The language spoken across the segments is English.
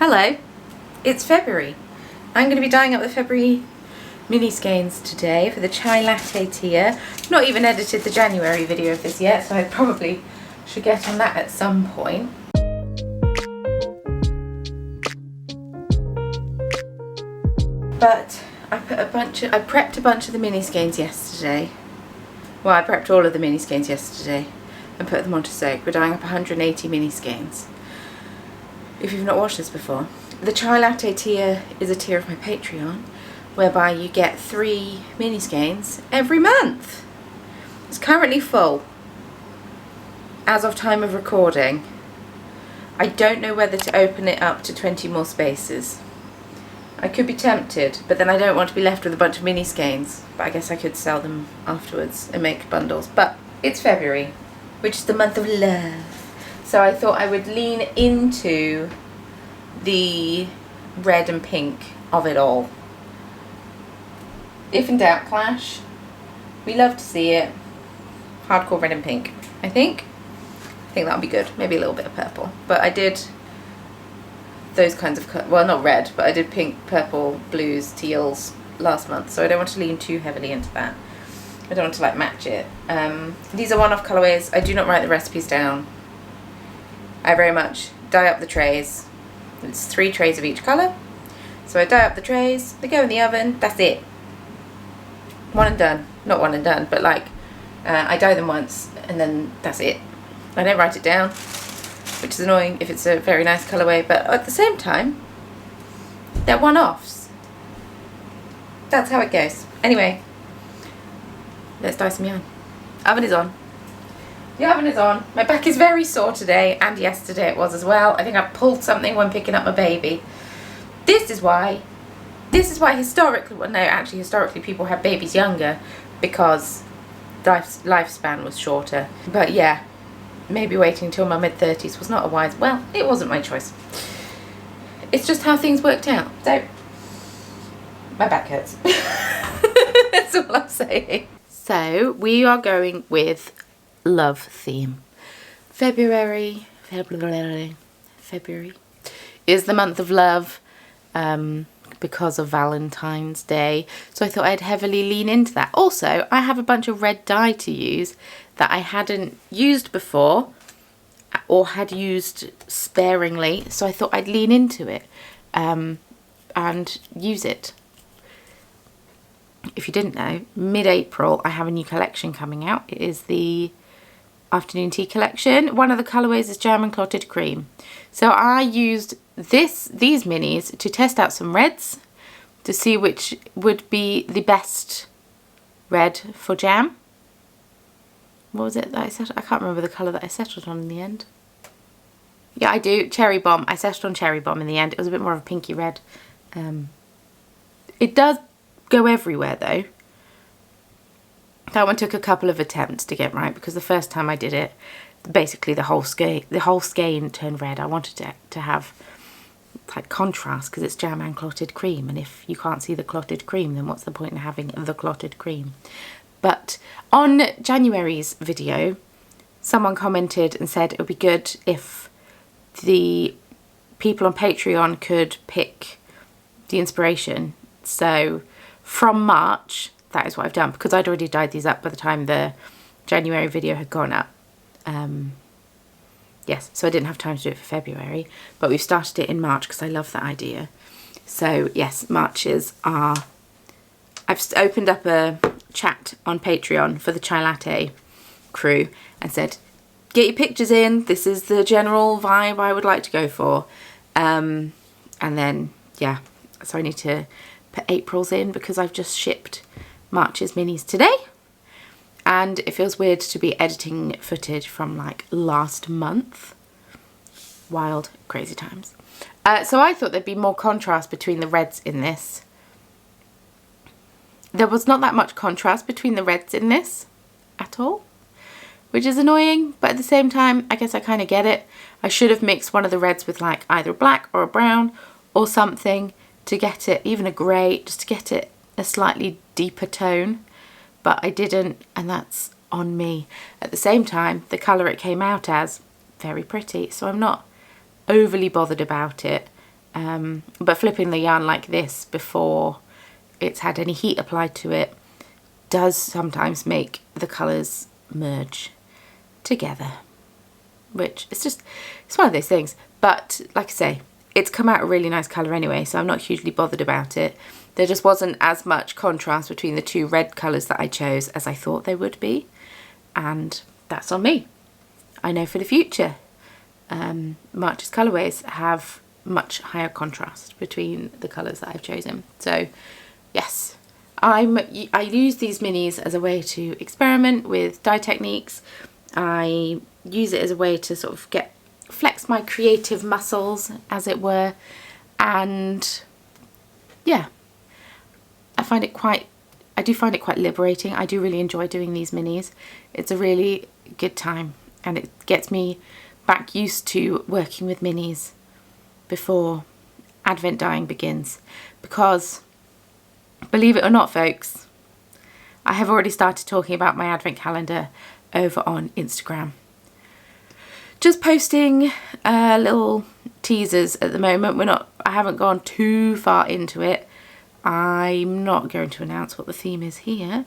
Hello, it's February. I'm going to be dyeing up the February mini skeins today for the chai latte tier. Not even edited the January video of this yet, so I probably should get on that at some point. But I prepped a bunch of the mini skeins yesterday. Well, I prepped all of the mini skeins yesterday and put them onto soak. We're dyeing up 180 mini skeins. If you've not watched this before, the chai latte tier is a tier of my Patreon whereby you get 3 mini skeins every month. It's currently full as of time of recording. I don't know whether to open it up to 20 more spaces. I could be tempted, but then I don't want to be left with a bunch of mini skeins. But I guess I could sell them afterwards and make bundles. But it's February, which is the month of love. So I thought I would lean into the red and pink of it all. If in doubt, clash. We love to see it. Hardcore red and pink, I think. I think that'll be good. Maybe a little bit of purple. But I did those kinds of, well, not red, but I did pink, purple, blues, teals last month. So I don't want to lean too heavily into that. I don't want to like match it. These are one-off colourways. I do not write the recipes down. I very much dye up the trays. It's 3 trays of each colour. So I dye up the trays, they go in the oven, that's it. One and done. Not one and done, but like, I dye them once and then that's it. I don't write it down, which is annoying if it's a very nice colourway, but at the same time, they're one-offs. That's how it goes. Anyway, let's dye some yarn. Oven is on. The oven is on. My back is very sore today, and yesterday it was as well. I think I pulled something when picking up my baby. This is why historically, well no, actually historically people had babies younger because lifespan was shorter. But yeah, maybe waiting until my mid-30s was not a wise, well, it wasn't my choice. It's just how things worked out. So, my back hurts. That's all I'm saying. So, we are going with love theme. February is the month of love because of Valentine's Day, so I thought I'd heavily lean into that. Also, I have a bunch of red dye to use that I hadn't used before or had used sparingly, so I thought I'd lean into it and use it. If you didn't know, mid-April I have a new collection coming out. It is the afternoon tea collection. One of the colourways is Jam and Clotted Cream. So I used these minis to test out some reds to see which would be the best red for jam. What was it that I settled? I can't remember the colour that I settled on in the end. Yeah, I do. Cherry Bomb. I settled on Cherry Bomb in the end. It was a bit more of a pinky red. It does go everywhere though. That one took a couple of attempts to get right because the first time I did it, basically the whole skein turned red. I wanted it to have like contrast because it's jam and clotted cream, and if you can't see the clotted cream, then what's the point in having the clotted cream? But on January's video, someone commented and said it would be good if the people on Patreon could pick the inspiration. So from March, that is what I've done, because I'd already dyed these up by the time the January video had gone up. Yes, so I didn't have time to do it for February, but we've started it in March because I love that idea. So yes, Marches are... I've opened up a chat on Patreon for the chai latte crew and said, get your pictures in, this is the general vibe I would like to go for. And then, yeah, so I need to put April's in because I've just shipped March's minis today, and it feels weird to be editing footage from like last month. Wild, crazy times. So I thought there'd be more contrast between the reds in this. There was not that much contrast between the reds in this at all, which is annoying, but at the same time I guess I kind of get it. I should have mixed one of the reds with like either a black or a brown or something to get it, even a grey, just to get it a slightly deeper tone, but I didn't, and that's on me. At the same time, the colour it came out as, very pretty, so I'm not overly bothered about it. But flipping the yarn like this before it's had any heat applied to it does sometimes make the colours merge together, which it's one of those things. But like I say, it's come out a really nice colour anyway, so I'm not hugely bothered about it. There just wasn't as much contrast between the two red colours that I chose as I thought there would be, and that's on me. I know for the future March's colourways have much higher contrast between the colours that I've chosen. So yes, I use these minis as a way to experiment with dye techniques. I use it as a way to sort of flex my creative muscles, as it were, and yeah, I do find it quite liberating. I do really enjoy doing these minis. It's a really good time, and it gets me back used to working with minis before Advent dyeing begins, because believe it or not, folks, I have already started talking about my Advent calendar over on Instagram. Just posting little teasers at the moment. I haven't gone too far into it. I'm not going to announce what the theme is here,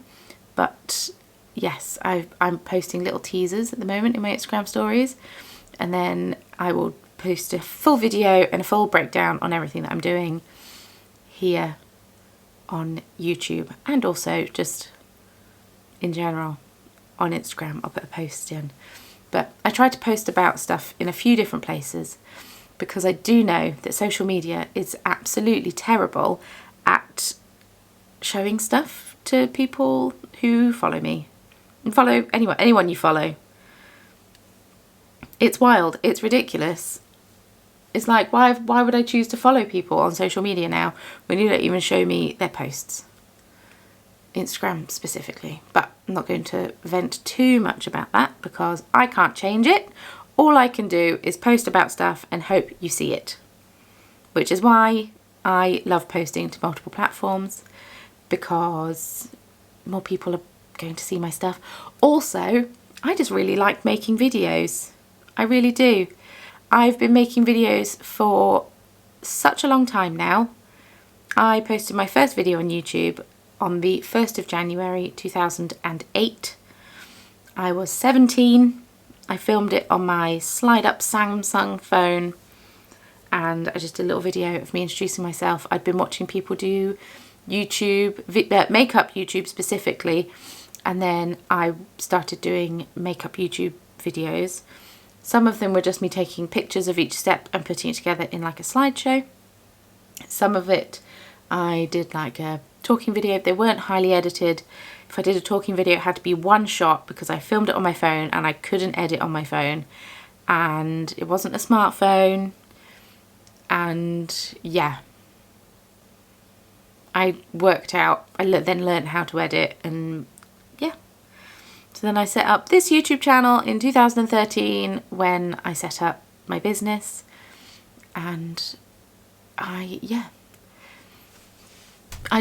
but yes, I'm posting little teasers at the moment in my Instagram stories, and then I will post a full video and a full breakdown on everything that I'm doing here on YouTube, and also just in general on Instagram. I'll put a post in, but I try to post about stuff in a few different places, because I do know that social media is absolutely terrible at showing stuff to people who follow me and follow anyone you follow. It's wild, it's ridiculous. It's like, why would I choose to follow people on social media now when you don't even show me their posts? Instagram specifically. But I'm not going to vent too much about that because I can't change it. All I can do is post about stuff and hope you see it. Which is why I love posting to multiple platforms, because more people are going to see my stuff. Also, I just really like making videos. I really do. I've been making videos for such a long time now. I posted my first video on YouTube on the 1st of January 2008. I was 17. I filmed it on my slide-up Samsung phone, and I just did a little video of me introducing myself. I'd been watching people do YouTube, makeup YouTube specifically, and then I started doing makeup YouTube videos. Some of them were just me taking pictures of each step and putting it together in like a slideshow. Some of it I did like a talking video. They weren't highly edited. If I did a talking video, it had to be one shot because I filmed it on my phone and I couldn't edit on my phone. And it wasn't a smartphone. And yeah, I worked out, then learned how to edit, and yeah. So then I set up this YouTube channel in 2013 when I set up my business, and I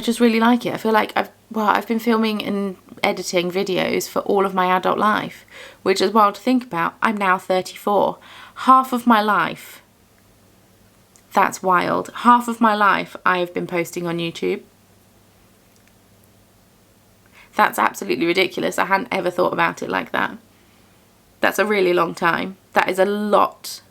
just really like it. I feel like I've been filming and editing videos for all of my adult life, which is wild to think about. I'm now 34. Half of my life, that's wild. Half of my life I've been posting on YouTube. That's absolutely ridiculous. I hadn't ever thought about it like that. That's a really long time. That is a lot.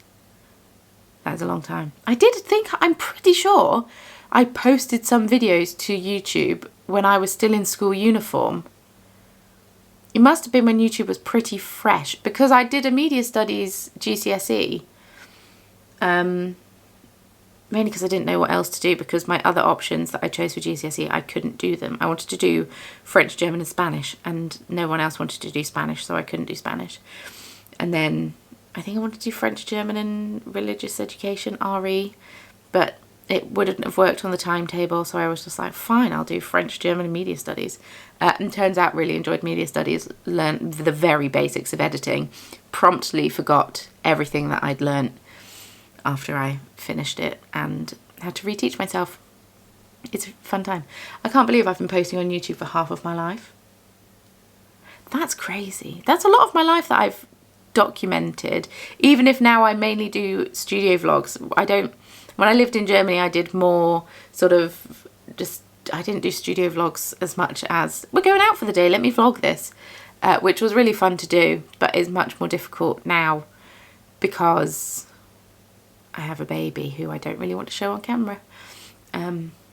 That is a long time. I'm pretty sure I posted some videos to YouTube when I was still in school uniform. It must have been when YouTube was pretty fresh, because I did a media studies GCSE. Mainly because I didn't know what else to do, because my other options that I chose for GCSE, I couldn't do them. I wanted to do French, German and Spanish, and no one else wanted to do Spanish, so I couldn't do Spanish. And then I think I wanted to do French, German and religious education, RE, but it wouldn't have worked on the timetable, so I was just like, fine, I'll do French, German and media studies. And turns out really enjoyed media studies, learned the very basics of editing, promptly forgot everything that I'd learnt after I finished it and had to reteach myself. It's a fun time. I can't believe I've been posting on YouTube for half of my life. That's crazy. That's a lot of my life that I've documented, even if now I mainly do studio vlogs. When I lived in Germany, I did more sort of just, I didn't do studio vlogs as much as, we're going out for the day, let me vlog this, which was really fun to do, but is much more difficult now because I have a baby who I don't really want to show on camera.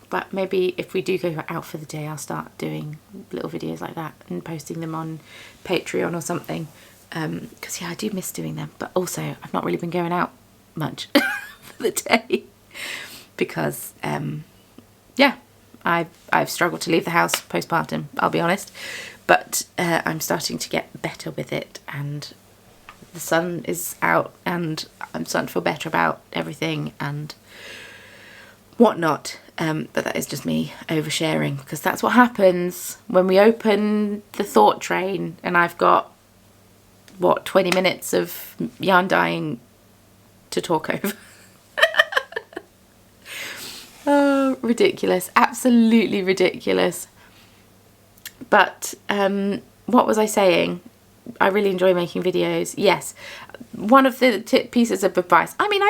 But maybe if we do go out for the day, I'll start doing little videos like that and posting them on Patreon or something. Because yeah, I do miss doing them. But also, I've not really been going out much for the day. Because, yeah, I've struggled to leave the house postpartum, I'll be honest. But I'm starting to get better with it. And the sun is out. And I'm starting to feel better about everything and whatnot. But that is just me oversharing, because that's what happens when we open the thought train and I've got, what, 20 minutes of yarn dyeing to talk over. Oh, ridiculous. Absolutely ridiculous. But what was I saying? I really enjoy making videos. Yes. One of the pieces of advice. I mean,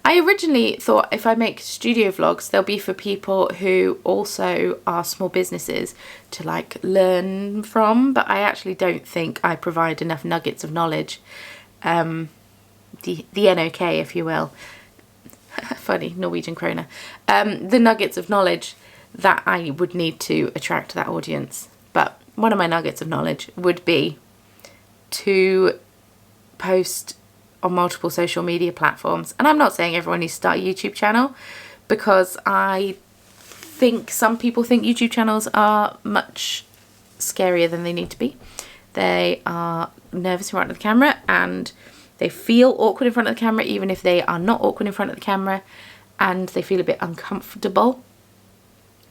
I originally thought if I make studio vlogs, they'll be for people who also are small businesses to like learn from, but I actually don't think I provide enough nuggets of knowledge. The NOK, if you will. Funny, Norwegian krona. The nuggets of knowledge that I would need to attract that audience. But one of my nuggets of knowledge would be to post on multiple social media platforms. And I'm not saying everyone needs to start a YouTube channel, because I think some people think YouTube channels are much scarier than they need to be. They are nervous in front of the camera and they feel awkward in front of the camera, even if they are not awkward in front of the camera, and they feel a bit uncomfortable.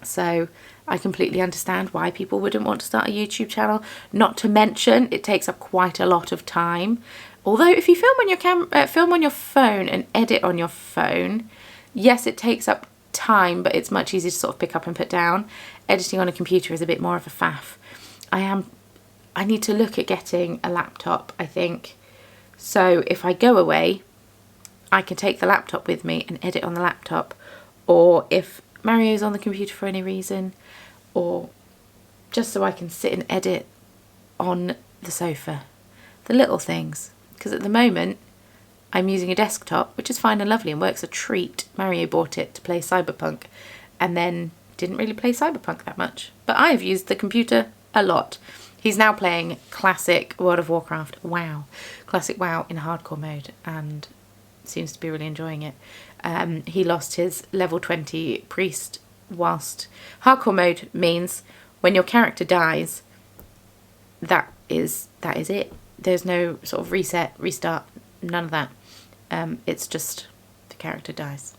So I completely understand why people wouldn't want to start a YouTube channel. Not to mention, it takes up quite a lot of time. Although if you film on your phone and edit on your phone, yes, it takes up time, but it's much easier to sort of pick up and put down. Editing on a computer is a bit more of a faff. I need to look at getting a laptop, I think. So if I go away, I can take the laptop with me and edit on the laptop. Or if Mario's on the computer for any reason, or just so I can sit and edit on the sofa. The little things. Because at the moment, I'm using a desktop, which is fine and lovely and works a treat. Mario bought it to play Cyberpunk and then didn't really play Cyberpunk that much. But I have used the computer a lot. He's now playing classic World of Warcraft, WoW. Classic WoW in hardcore mode, and seems to be really enjoying it. He lost his level 20 priest whilst hardcore mode means when your character dies, that is it. There's no sort of reset, restart, none of that. It's just the character dies,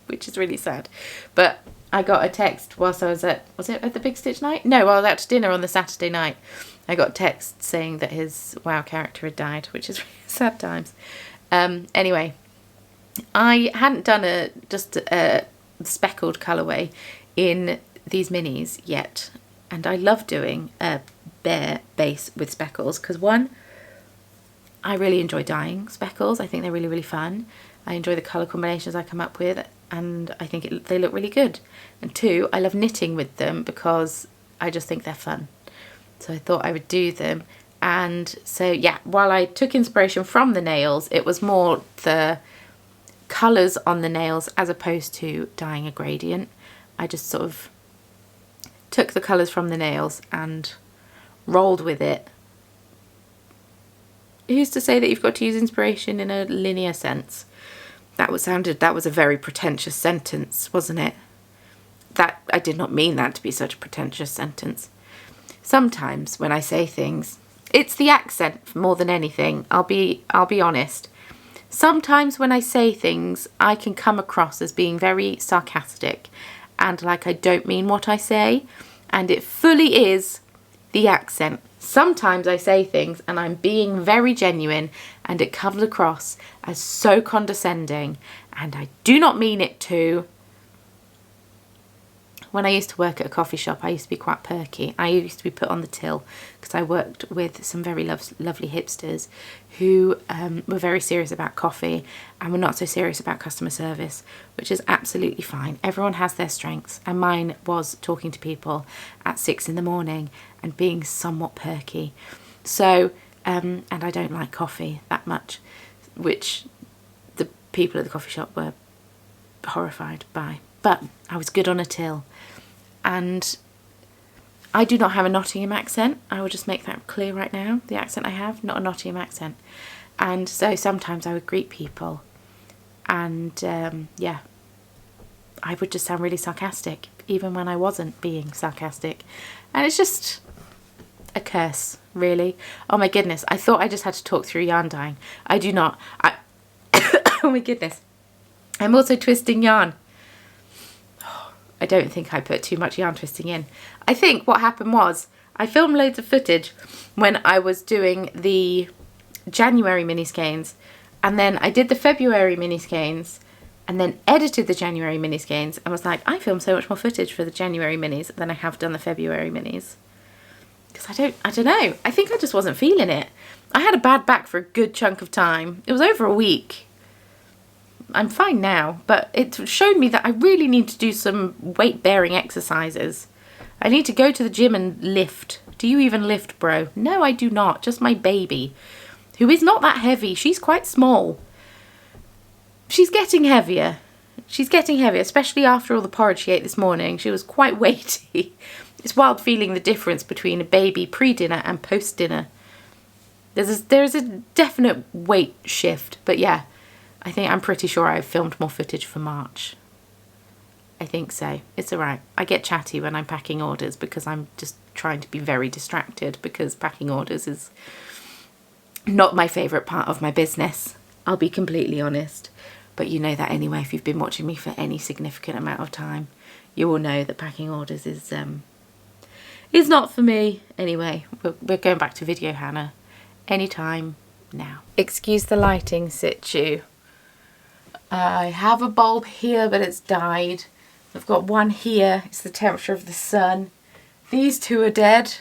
which is really sad. But I got a text whilst I was at the Big Stitch night? No, I was out to dinner on the Saturday night. I got a text saying that his WoW character had died, which is really sad times. Anyway, I hadn't done a speckled colourway in these minis yet, and I love doing a bare base with speckles because, one, I really enjoy dyeing speckles. I think they're really, really fun. I enjoy the colour combinations I come up with, and I think they look really good. And two, I love knitting with them because I just think they're fun. So I thought I would do them. And so, yeah, while I took inspiration from the nails, it was more the colours on the nails as opposed to dyeing a gradient. I just sort of took the colours from the nails and rolled with it. Who's to say that you've got to use inspiration in a linear sense? That was a very pretentious sentence, wasn't it? That I did not mean that to be such a pretentious sentence. Sometimes when I say things, it's the accent more than anything. I'll be honest. Sometimes when I say things, I can come across as being very sarcastic and like I don't mean what I say, and it fully is the accent. Sometimes I say things and I'm being very genuine and it comes across as so condescending and I do not mean it to. when I used to work at a coffee shop, I used to be quite perky. I used to be put on the till because I worked with some very lovely hipsters who were very serious about coffee and were not so serious about customer service, which is absolutely fine. Everyone has their strengths, and mine was talking to people at 6 in the morning and being somewhat perky. So, and I don't like coffee that much, which the people at the coffee shop were horrified by. But I was good on a till. And I do not have a Nottingham accent. I will just make that clear right now. The accent I have, not a Nottingham accent. And so sometimes I would greet people and yeah, I would just sound really sarcastic, even when I wasn't being sarcastic. And it's just a curse, really. Oh my goodness, I thought I just had to talk through yarn dyeing. I do not. Oh my goodness. I'm also twisting yarn. I don't think I put too much yarn twisting in. I think what happened was I filmed loads of footage when I was doing the January mini skeins, and then I did the February mini skeins, and then edited the January mini skeins, and was like, I filmed so much more footage for the January minis than I have done the February minis. Because I don't know. I think I just wasn't feeling it. I had a bad back for a good chunk of time. It was over a week. I'm fine now, but it showed me that I really need to do some weight-bearing exercises. I need to go to the gym and lift. Do you even lift, bro? No, I do not. Just my baby, who is not that heavy. She's quite small. She's getting heavier. She's getting heavier, especially after all the porridge she ate this morning. She was quite weighty. It's wild feeling the difference between a baby pre-dinner and post-dinner. There's a definite weight shift, but yeah. I'm pretty sure I've filmed more footage for March. I think so. It's alright. I get chatty when I'm packing orders because I'm just trying to be very distracted, because packing orders is not my favourite part of my business. I'll be completely honest. But you know that anyway, if you've been watching me for any significant amount of time, you will know that packing orders is not for me. Anyway, we're going back to video, Hannah. Anytime now. Excuse the lighting situ. I have a bulb here, but it's died. I've got one here. It's the temperature of the sun. These two are dead.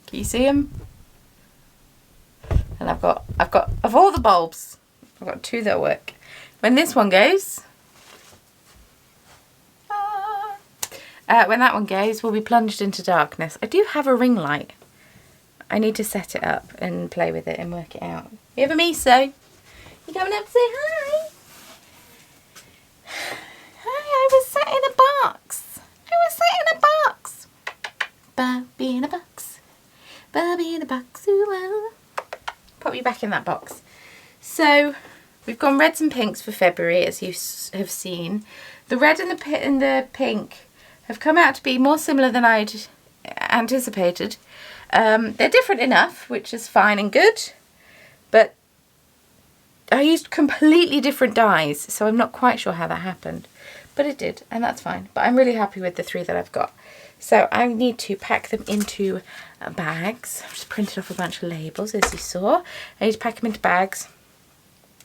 Can you see them? And I've got of all the bulbs, I've got two that work. When this one goes, when that one goes, we'll be plunged into darkness. I do have a ring light. I need to set it up and play with it and work it out. You have a miso? You coming up to say hi? Hi, I was sat in a box. Barbie in a box. Barbie in a box. Ooh, wow. Pop you back in that box. So we've gone reds and pinks for February, as you have seen. The red and the pink have come out to be more similar than I'd anticipated. They're different enough, which is fine and good, but I used completely different dyes, so I'm not quite sure how that happened, but it did, and that's fine. But I'm really happy with the three that I've got. So I need to pack them into bags. I've just printed off a bunch of labels, as you saw. I need to pack them into bags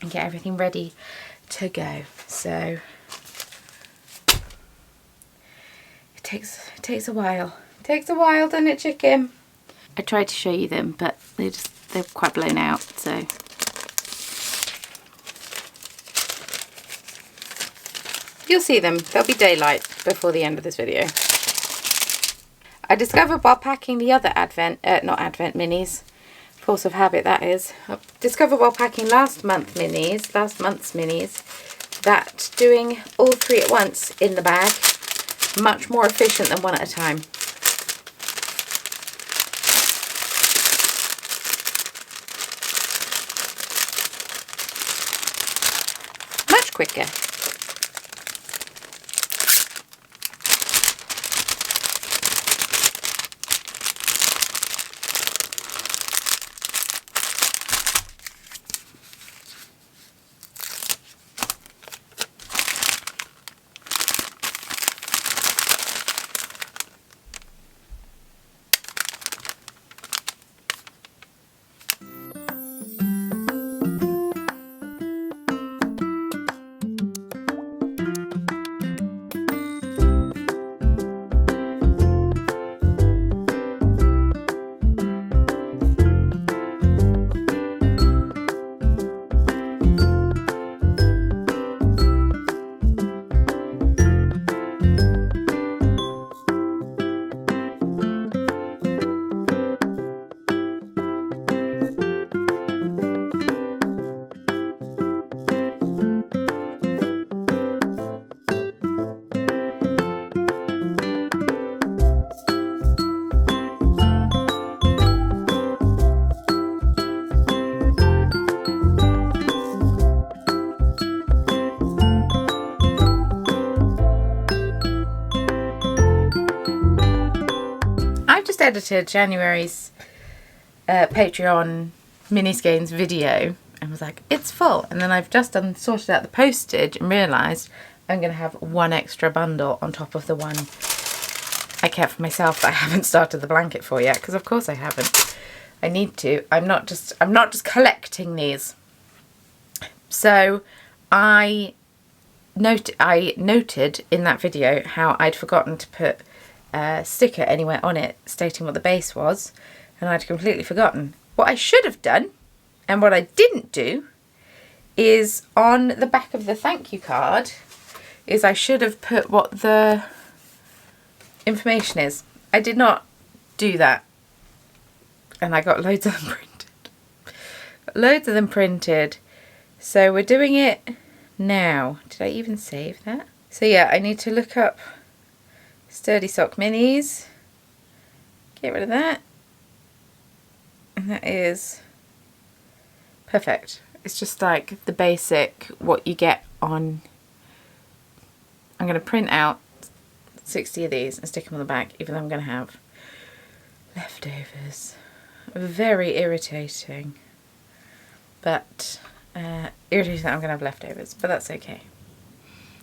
and get everything ready to go. So it takes a while. It takes a while, doesn't it, chicken? I tried to show you them, but they're quite blown out, so. You'll see them. There'll be daylight before the end of this video. I discovered while packing the other not Advent minis, force of habit that is. I discovered while packing last month's minis, that doing all three at once in the bag, much more efficient than one at a time. Much quicker. edited January's Patreon mini skeins video and was like, it's full. And then I've just sorted out the postage and realised I'm going to have one extra bundle on top of the one I kept for myself that I haven't started the blanket for yet, because of course I haven't. I need to. I'm not just collecting these. So I noted in that video how I'd forgotten to put a sticker anywhere on it stating what the base was, and I'd completely forgotten. What I should have done, and what I didn't do, is on the back of the thank you card, is I should have put what the information is. I did not do that, and I got loads of them printed. So we're doing it now. Did I even save that? So yeah, I need to look up Sturdy Sock Minis. Get rid of that. And that is perfect. It's just like the basic, what you get on. I'm going to print out 60 of these and stick them on the back, even though I'm going to have leftovers. Very irritating. But irritating that I'm going to have leftovers, but that's okay.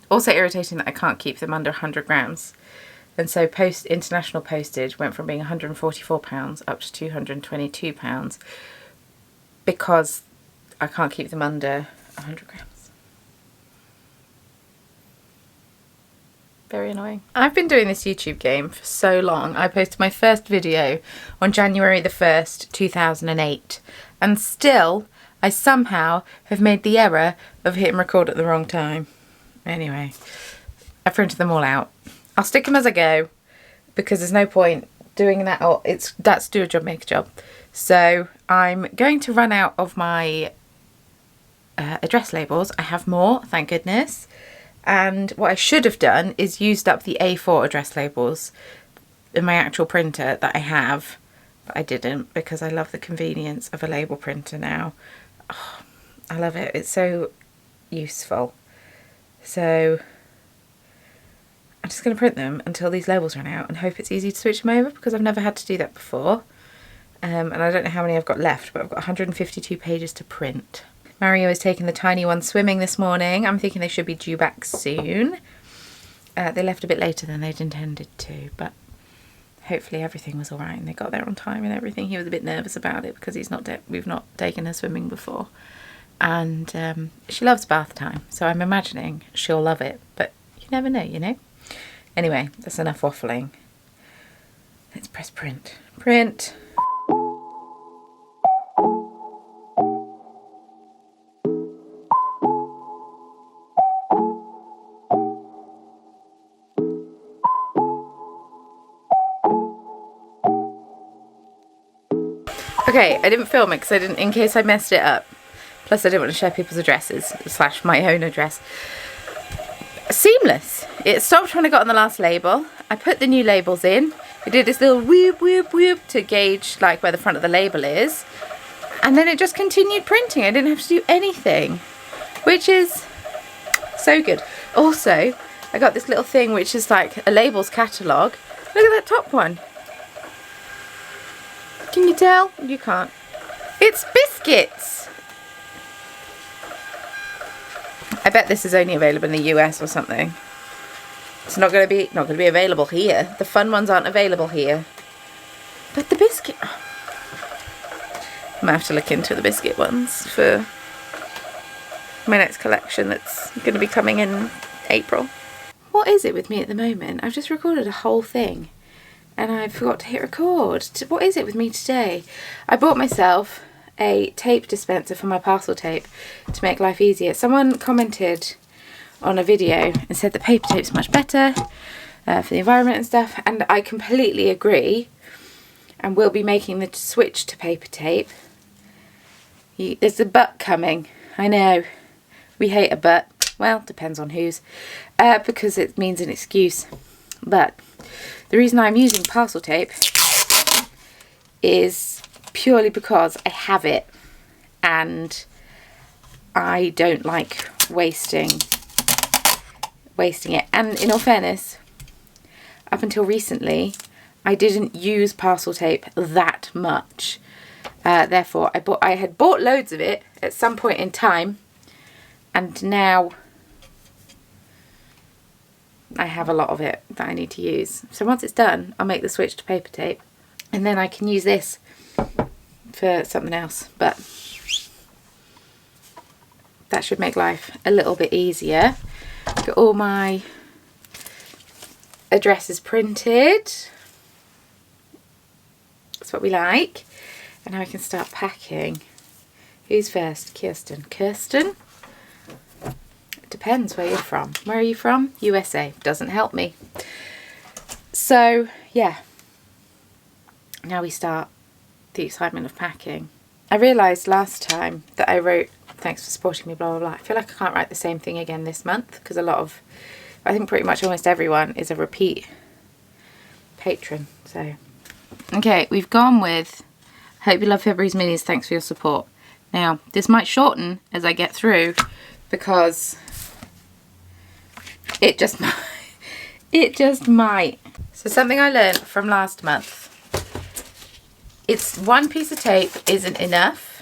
Also irritating that I can't keep them under 100 grams. And so international postage went from being £144 up to £222 because I can't keep them under 100 grams. Very annoying. I've been doing this YouTube game for so long. I posted my first video on January the 1st, 2008, and still I somehow have made the error of hitting record at the wrong time. Anyway, I printed them all out. I'll stick them as I go because there's no point doing that. Or that's do a job, make a job. So I'm going to run out of my address labels. I have more, thank goodness. And what I should have done is used up the A4 address labels in my actual printer that I have, but I didn't because I love the convenience of a label printer now. Oh, I love it. It's so useful. So I'm just going to print them until these labels run out and hope it's easy to switch them over because I've never had to do that before. And I don't know how many I've got left, but I've got 152 pages to print. Mario is taking the tiny one swimming this morning. I'm thinking they should be due back soon. They left a bit later than they'd intended to, but hopefully everything was all right and they got there on time and everything. He was a bit nervous about it because we've not taken her swimming before. And she loves bath time, so I'm imagining she'll love it, but you never know, you know? Anyway, that's enough waffling. Let's press print. Print. Okay, I didn't film it because in case I messed it up. Plus I didn't want to share people's addresses / my own address. Seamless. It stopped when I got on the last label. I put the new labels in. I did this little whoop whoop whoop to gauge like where the front of the label is. And then it just continued printing. I didn't have to do anything, which is so good. Also, I got this little thing which is like a labels catalogue. Look at that top one. Can you tell? You can't. It's biscuits. I bet this is only available in the US or something. It's not going to be available here. The fun ones aren't available here. But the biscuit. I might have to look into the biscuit ones for my next collection that's going to be coming in April. What is it with me at the moment? I've just recorded a whole thing and I forgot to hit record. What is it with me today? I bought myself a tape dispenser for my parcel tape to make life easier. Someone commented on a video and said that paper tape's much better for the environment and stuff, and I completely agree, and we'll be making the switch to paper tape. There's a but coming. I know we hate a but. Well, depends on whose, because it means an excuse. But the reason I'm using parcel tape is purely because I have it and I don't like wasting it. And in all fairness, up until recently I didn't use parcel tape that much. Therefore, I had bought loads of it at some point in time, and now I have a lot of it that I need to use. So once it's done, I'll make the switch to paper tape, and then I can use this for something else. But that should make life a little bit easier. Got all my addresses printed. That's what we like. And now I can start packing. Who's first? Kirsten. Kirsten? It depends where you're from. Where are you from? USA. Doesn't help me. So, yeah. Now we start the excitement of packing. I realised last time that I wrote, thanks for supporting me, blah, blah, blah. I feel like I can't write the same thing again this month because I think pretty much almost everyone is a repeat patron. So, okay, we've gone with, hope you love February's minis, thanks for your support. Now, this might shorten as I get through because it just might. It just might. So something I learned from last month. It's one piece of tape isn't enough.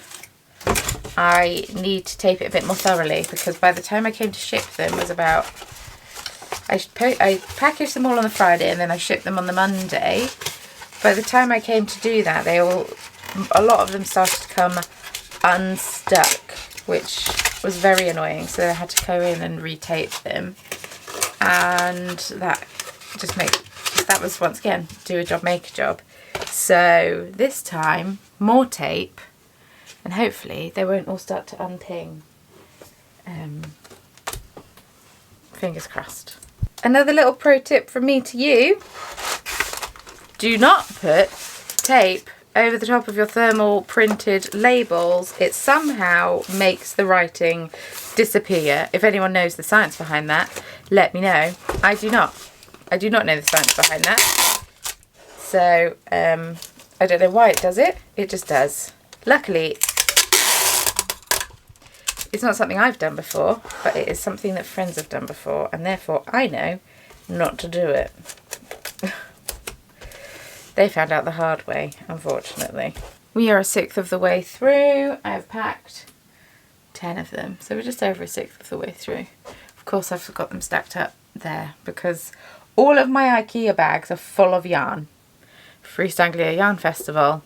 I need to tape it a bit more thoroughly because by the time I came to ship them was about, I packaged them all on the Friday and then I shipped them on the Monday. By the time I came to do that, a lot of them started to come unstuck, which was very annoying. So I had to go in and retape them, and that that was once again do a job, make a job. So this time more tape, and hopefully they won't all start to unping. Fingers crossed. Another little pro tip from me to you: do not put tape over the top of your thermal printed labels. It somehow makes the writing disappear. If anyone knows the science behind that, let me know. I do not know the science behind that. So I don't know why it does it. It just does. Luckily, it's not something I've done before, but it is something that friends have done before, and therefore I know not to do it. They found out the hard way, unfortunately. We are a sixth of the way through. I've packed 10 of them, so we're just over a sixth of the way through. Of course, I've got them stacked up there because all of my IKEA bags are full of yarn. For East Anglia Yarn Festival,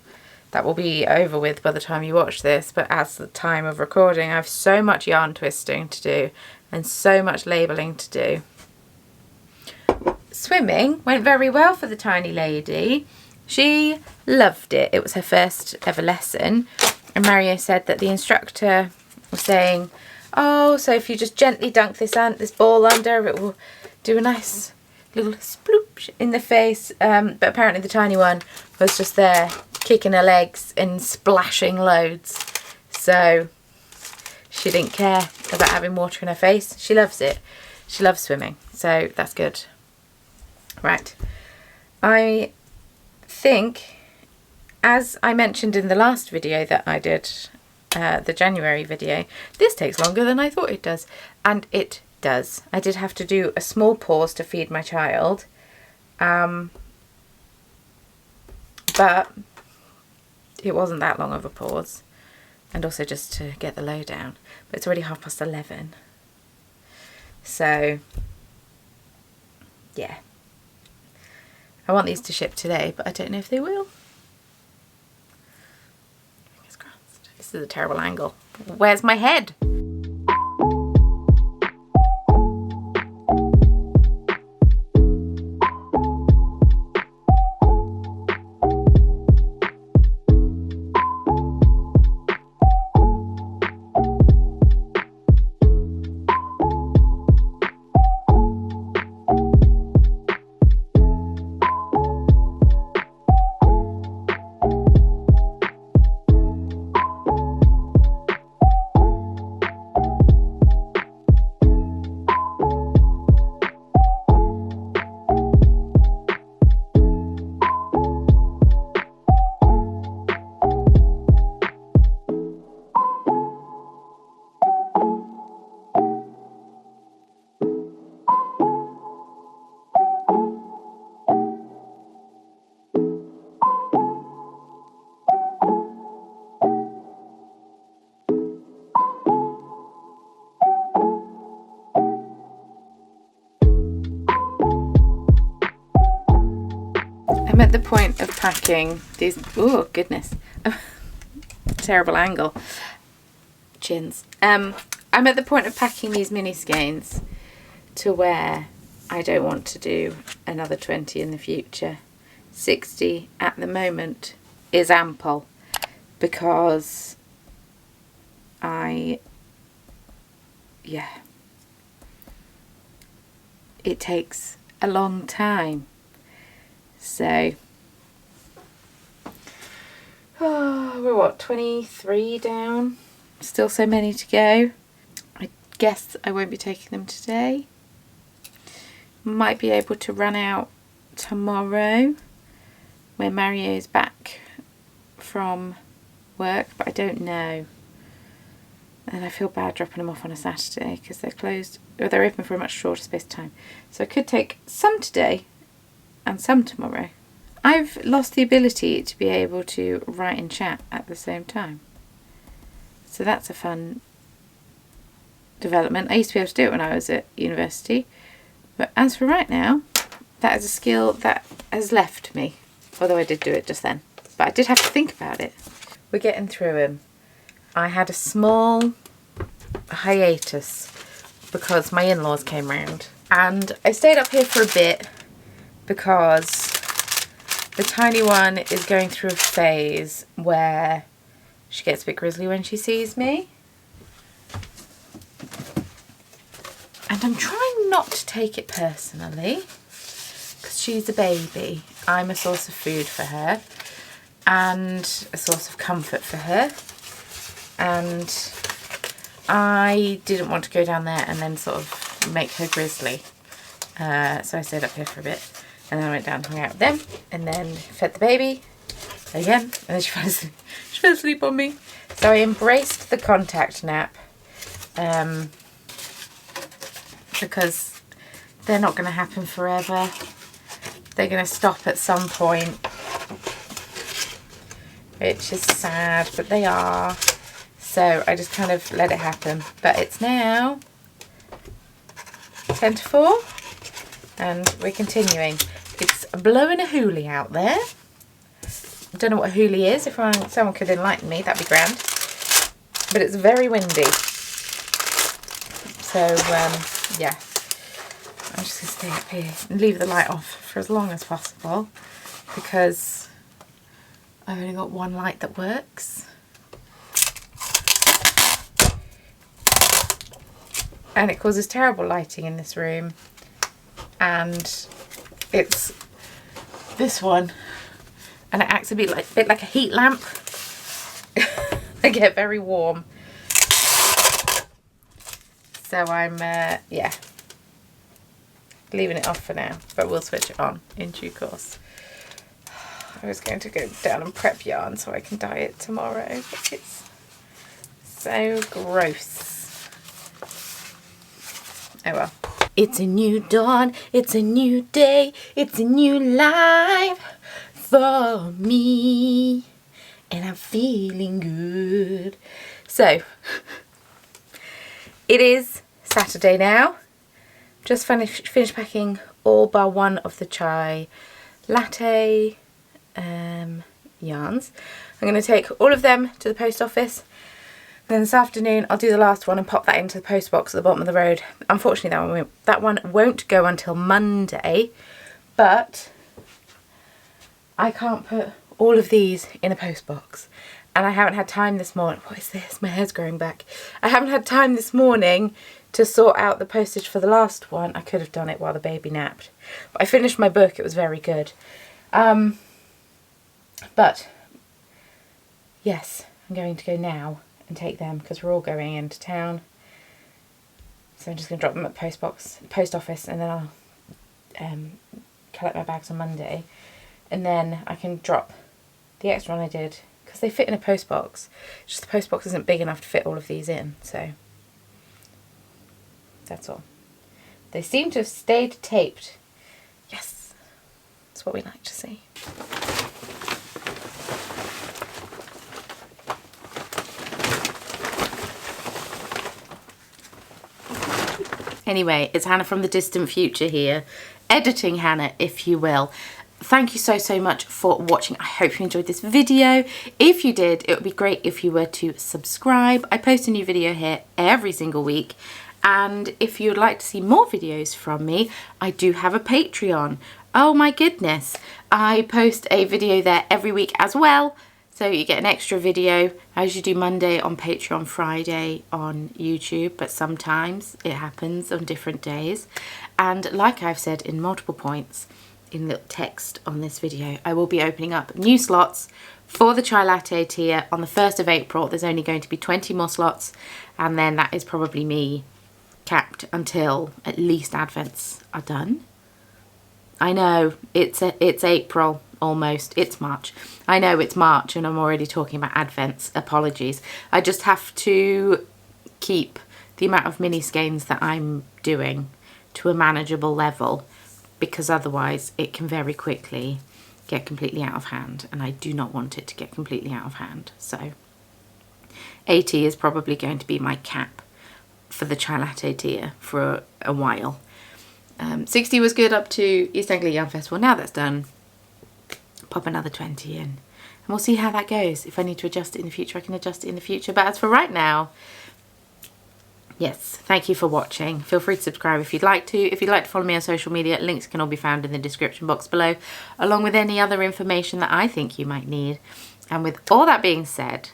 that will be over with by the time you watch this, but as the time of recording, I have so much yarn twisting to do and so much labelling to do. Swimming went very well for the tiny lady. She loved it. It was her first ever lesson, and Mario said that the instructor was saying, oh, so if you just gently dunk this ball under, it will do a nice little sploosh in the face. But apparently the tiny one was just there kicking her legs and splashing loads, so she didn't care about having water in her face. She loves it. She loves swimming, so that's good. Right, I think, as I mentioned in the last video that I did, the January video, this takes longer than I thought it does, and it does. I did have to do a small pause to feed my child, but it wasn't that long of a pause, and also just to get the lowdown. But it's already 11:30, so yeah. I want these to ship today, but I don't know if they will. Fingers crossed. This is a terrible angle. Where's my head? I'm at the point of packing these, oh goodness, terrible angle, chins. I'm at the point of packing these mini skeins to where I don't want to do another 20 in the future. 60 at the moment is ample because it takes a long time. So, we're what, 23 down? Still so many to go. I guess I won't be taking them today. Might be able to run out tomorrow when Mario's back from work, but I don't know. And I feel bad dropping them off on a Saturday because they're closed, or they're open for a much shorter space of time. So I could take some today and some tomorrow. I've lost the ability to be able to write and chat at the same time. So that's a fun development. I used to be able to do it when I was at university. But as for right now, that is a skill that has left me. Although I did do it just then. But I did have to think about it. We're getting through them. I had a small hiatus because my in-laws came round. And I stayed up here for a bit because the tiny one is going through a phase where she gets a bit grizzly when she sees me. And I'm trying not to take it personally because she's a baby. I'm a source of food for her and a source of comfort for her. And I didn't want to go down there and then sort of make her grizzly. So I stayed up here for a bit. And then I went down and hung out with them. And then fed the baby again. And then she fell asleep. She fell asleep on me. So I embraced the contact nap. Because they're not going to happen forever. They're going to stop at some point. Which is sad, but they are. So I just kind of let it happen. But it's now 10 to 4. And we're continuing. It's blowing a hoolie out there. I don't know what a hoolie is. If someone could enlighten me, that'd be grand. But it's very windy. So, yeah. I'm just going to stay up here and leave the light off for as long as possible. Because I've only got one light that works. And it causes terrible lighting in this room. And it's this one, and it acts a bit like a heat lamp. They get very warm, so I'm yeah, leaving it off for now, but we'll switch it on in due course. I was going to go down and prep yarn so I can dye it tomorrow, but it's so gross. Oh well. It's a new dawn, it's a new day, it's a new life for me, and I'm feeling good. So, it is Saturday now. Just finished packing all bar one of the chai latte yarns. I'm going to take all of them to the post office. Then this afternoon I'll do the last one and pop that into the post box at the bottom of the road. Unfortunately that one won't go until Monday, but I can't put all of these in a post box. And I haven't had time this morning. What is this? My hair's growing back. I haven't had time this morning to sort out the postage for the last one. I could have done it while the baby napped. But I finished my book. It was very good. But yes, I'm going to go now and take them because we're all going into town. So I'm just going to drop them at the post office, and then I'll collect my bags on Monday, and then I can drop the extra one I did because they fit in a post box. Just the post box isn't big enough to fit all of these in, so that's all. They seem to have stayed taped. Yes, that's what we like to see. Anyway, it's Hannah from the distant future here. Editing Hannah, if you will. thank you so much for watching. I hope you enjoyed this video. If you did, it would be great if you were to subscribe. I post a new video here every single week. And if you'd like to see more videos from me, I do have a Patreon. Oh my goodness. I post a video there every week as well. So you get an extra video as you do Monday on Patreon, Friday on YouTube, but sometimes it happens on different days. And like I've said in multiple points in the text on this video, I will be opening up new slots for the chai latte tier on the 1st of April. There's only going to be 20 more slots, and then that is probably me capped until at least Advents are done. I know it's April almost. It's March. I know it's March and I'm already talking about Advents. Apologies. I just have to keep the amount of mini skeins that I'm doing to a manageable level, because otherwise it can very quickly get completely out of hand, and I do not want it to get completely out of hand. So 80 is probably going to be my cap for the chai latte tier for a while. 60 was good up to East Anglia Yarn Festival. Now that's done, pop another 20 in, and we'll see how that goes. If I need to adjust it in the future, I can adjust it in the future. But as for right now, yes, thank you for watching. Feel free to subscribe if you'd like to. If you'd like to follow me on social media, links can all be found in the description box below, along with any other information that I think you might need. And with all that being said,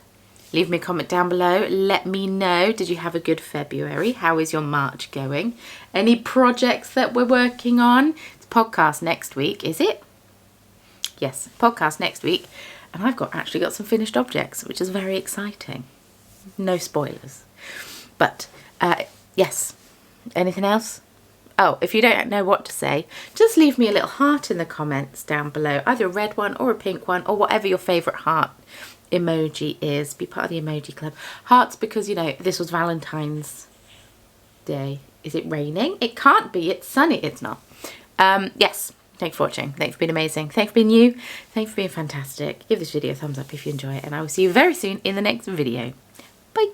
leave me a comment down below. Let me know, did you have a good February? How is your March going? Any projects that we're working on? It's podcast next week, is it? Yes, podcast next week. And I've actually got some finished objects, which is very exciting. No spoilers. But, yes. Anything else? Oh, if you don't know what to say, just leave me a little heart in the comments down below. Either a red one or a pink one, or whatever your favourite heart emoji is. Be part of the emoji club. Hearts, because, you know, this was Valentine's Day. Is it raining? It can't be. It's sunny. It's not. Yes. Thanks for watching. Thanks for being amazing. Thanks for being you. Thanks for being fantastic. Give this video a thumbs up if you enjoy it, and I will see you very soon in the next video. Bye.